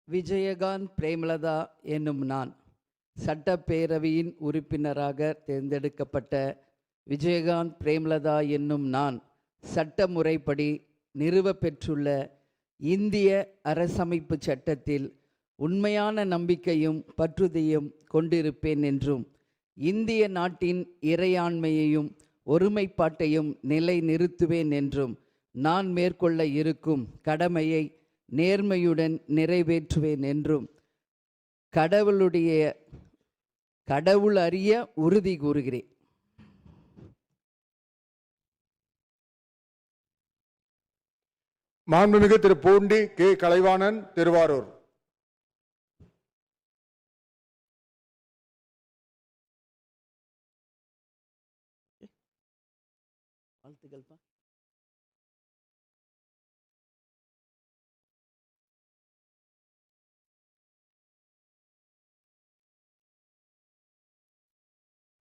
விஜயகாந்த் பிரேமலதா என்னும் நான் சட்டப்பேரவையின் உறுப்பினராக தேர்ந்தெடுக்கப்பட்ட விஜயகாந்த் பிரேமலதா என்னும் நான் சட்ட முறைப்படி நிறுவப்பெற்றுள்ள இந்திய அரசமைப்பு சட்டத்தில் உண்மையான நம்பிக்கையும் பற்றுதலையும் கொண்டிருப்பேன் என்றும் இந்திய நாட்டின் இறையாண்மையையும் ஒருமைப்பாட்டையும் நிலைநிறுத்துவேன் என்றும் நான் மேற்கொள்ள இருக்கும் கடமையை நேர்மையுடன் நிறைவேற்றுவேன் என்றும் கடவுள் அறிய உறுதி கூறுகிறேன். மாண்புமிகு திரு பூண்டி கே கலைவாணன், திருவாரூர். வாழ்த்துக்கள்.